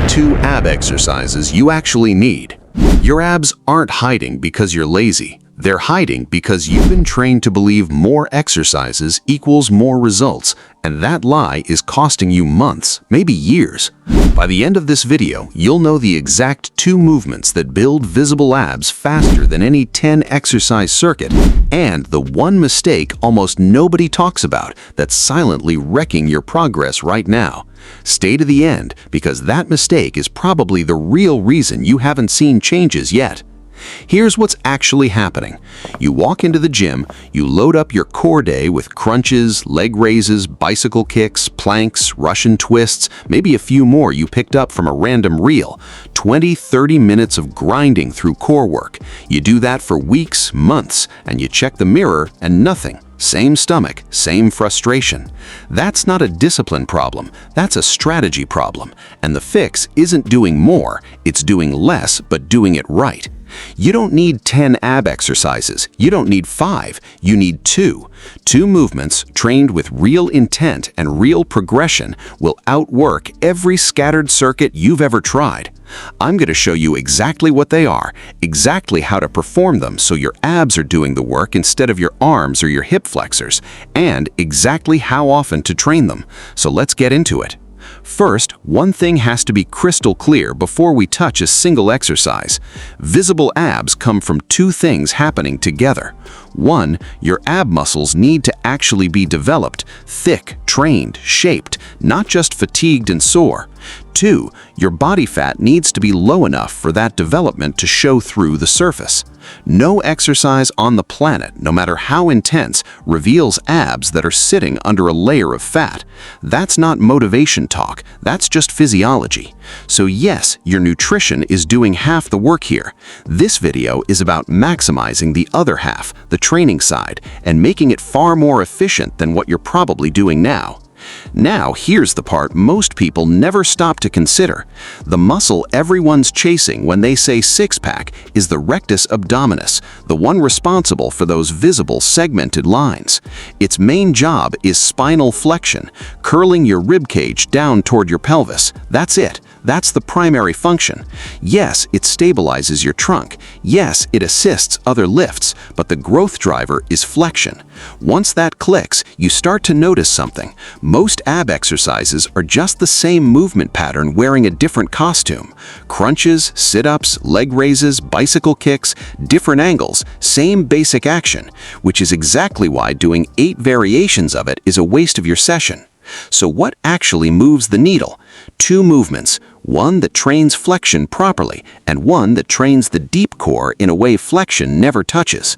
2 ab exercises you actually need. Your abs aren't hiding because you're lazy. They're hiding because you've been trained to believe more exercises equals more results, and that lie is costing you months, maybe years. By the end of this video, you'll know the exact 2 movements that build visible abs faster than any 10 exercise circuit, and the one mistake almost nobody talks about that's silently wrecking your progress right now. Stay to the end, because that mistake is probably the real reason you haven't seen changes yet. Here's what's actually happening. You walk into the gym, you load up your core day with crunches, leg raises, bicycle kicks, planks, Russian twists, maybe a few more you picked up from a random reel. 20-30 minutes of grinding through core work. You do that for weeks, months, and you check the mirror and nothing. Same stomach, same frustration. That's not a discipline problem, that's a strategy problem. And the fix isn't doing more, it's doing less but doing it right. You don't need 10 ab exercises, you don't need 5, you need 2. 2 movements trained with real intent and real progression will outwork every scattered circuit you've ever tried. I'm going to show you exactly what they are, exactly how to perform them so your abs are doing the work instead of your arms or your hip flexors, and exactly how often to train them. So let's get into it. First, one thing has to be crystal clear before we touch a single exercise. Visible abs come from 2 things happening together. 1, your ab muscles need to actually be developed, thick, trained, shaped, not just fatigued and sore. 2, your body fat needs to be low enough for that development to show through the surface. No exercise on the planet, no matter how intense, reveals abs that are sitting under a layer of fat. That's not motivation talk, that's just physiology. So yes, your nutrition is doing half the work here. This video is about maximizing the other half, the training side, and making it far more efficient than what you're probably doing now. Now, here's the part most people never stop to consider. The muscle everyone's chasing when they say six-pack is the rectus abdominis, the one responsible for those visible segmented lines. Its main job is spinal flexion, curling your ribcage down toward your pelvis. That's it. That's the primary function. Yes, it stabilizes your trunk. Yes, it assists other lifts, but the growth driver is flexion. Once that clicks, you start to notice something. Most ab exercises are just the same movement pattern wearing a different costume. Crunches, sit-ups, leg raises, bicycle kicks, different angles, same basic action, which is exactly why doing 8 variations of it is a waste of your session. So what actually moves the needle? 2 movements, one that trains flexion properly and one that trains the deep core in a way flexion never touches.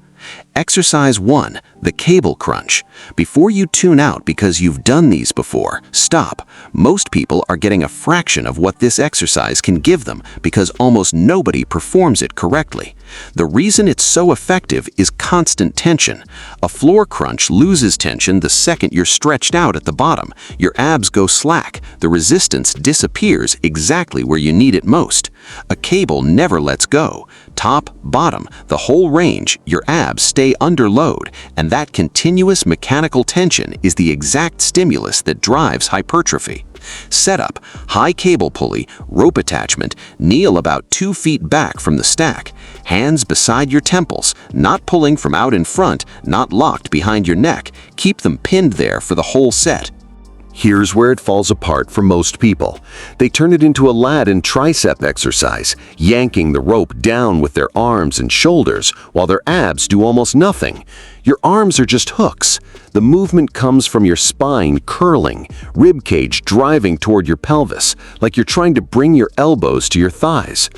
Exercise 1, the cable crunch. Before you tune out because you've done these before, stop. Most people are getting a fraction of what this exercise can give them because almost nobody performs it correctly. The reason it's so effective is constant tension. A floor crunch loses tension the second you're stretched out at the bottom. Your abs go slack. The resistance disappears exactly where you need it most. A cable never lets go. Top, bottom, the whole range, your abs stay under load, and that continuous mechanical tension is the exact stimulus that drives hypertrophy. Setup, high cable pulley, rope attachment, kneel about 2 feet back from the stack. Hands beside your temples, not pulling from out in front, not locked behind your neck. Keep them pinned there for the whole set. Here's where it falls apart for most people. They turn it into a lat and tricep exercise, yanking the rope down with their arms and shoulders while their abs do almost nothing. Your arms are just hooks. The movement comes from your spine curling, ribcage driving toward your pelvis, like you're trying to bring your elbows to your thighs.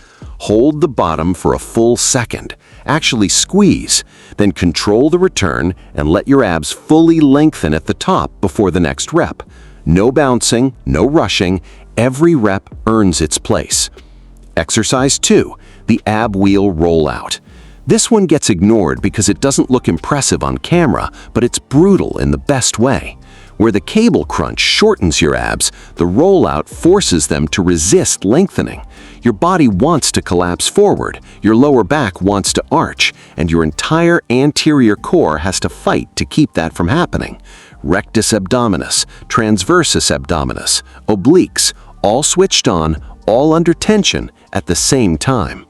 Hold the bottom for a full second. Actually squeeze, then control the return and let your abs fully lengthen at the top before the next rep. No bouncing, no rushing, every rep earns its place. Exercise 2, the ab wheel rollout. This one gets ignored because it doesn't look impressive on camera, but it's brutal in the best way. Where the cable crunch shortens your abs, the rollout forces them to resist lengthening. Your body wants to collapse forward, your lower back wants to arch, and your entire anterior core has to fight to keep that from happening. Rectus abdominis, transversus abdominis, obliques, all switched on, all under tension at the same time.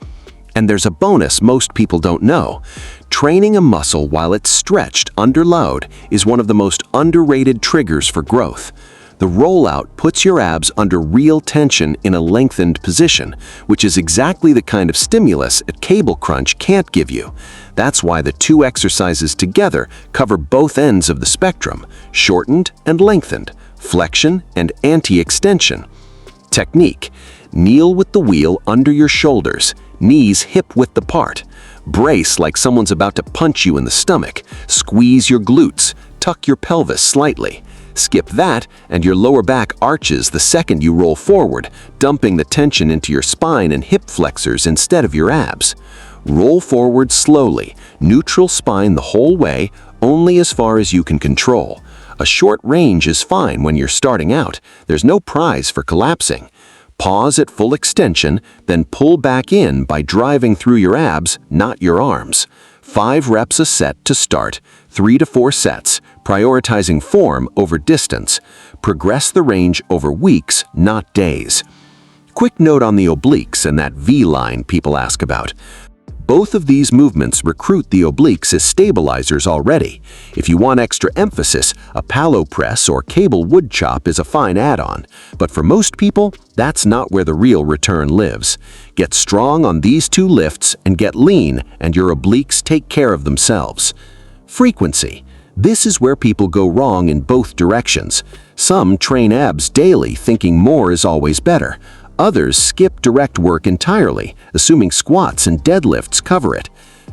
And there's a bonus most people don't know. Training a muscle while it's stretched under load is one of the most underrated triggers for growth. The rollout puts your abs under real tension in a lengthened position, which is exactly the kind of stimulus a cable crunch can't give you. That's why the two exercises together cover both ends of the spectrum, shortened and lengthened, flexion and anti-extension. Technique: kneel with the wheel under your shoulders, knees hip-width apart. Brace like someone's about to punch you in the stomach. Squeeze your glutes, tuck your pelvis slightly. Skip that, and your lower back arches the second you roll forward, dumping the tension into your spine and hip flexors instead of your abs. Roll forward slowly, neutral spine the whole way, only as far as you can control. A short range is fine when you're starting out. There's no prize for collapsing. Pause at full extension, then pull back in by driving through your abs, not your arms. 5 reps a set to start, 3 to 4 sets, prioritizing form over distance. Progress the range over weeks, not days. Quick note on the obliques and that V line people ask about. Both of these movements recruit the obliques as stabilizers already. If you want extra emphasis, a palo press or cable wood chop is a fine add-on. But for most people, that's not where the real return lives. Get strong on these 2 lifts and get lean, and your obliques take care of themselves. Frequency. This is where people go wrong in both directions. Some train abs daily thinking more is always better. Others skip direct work entirely, assuming squats and deadlifts cover it.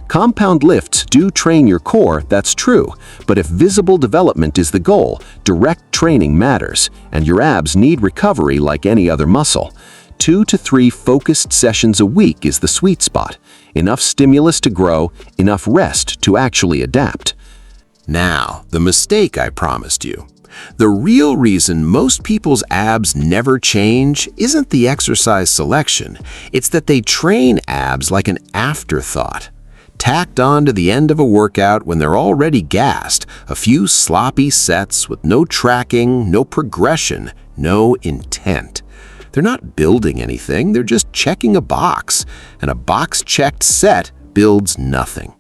Compound lifts do train your core, that's true, but if visible development is the goal, direct training matters, and your abs need recovery like any other muscle. 2 to 3 focused sessions a week is the sweet spot. Enough stimulus to grow, enough rest to actually adapt. Now, the mistake I promised you. The real reason most people's abs never change isn't the exercise selection, it's that they train abs like an afterthought. Tacked on to the end of a workout when they're already gassed, a few sloppy sets with no tracking, no progression, no intent. They're not building anything, they're just checking a box, and a box-checked set builds nothing.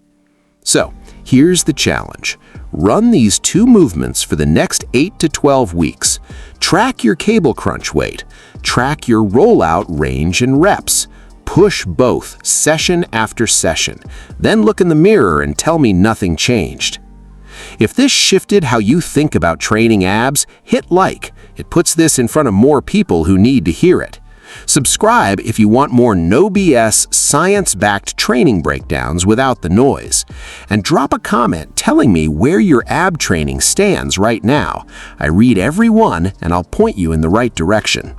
So, here's the challenge. Run these 2 movements for the next 8 to 12 weeks. Track your cable crunch weight. Track your rollout range and reps. Push both, session after session. Then look in the mirror and tell me nothing changed. If this shifted how you think about training abs, hit like. It puts this in front of more people who need to hear it. Subscribe if you want more no BS, science-backed training breakdowns without the noise. And drop a comment telling me where your ab training stands right now. I read every one and I'll point you in the right direction.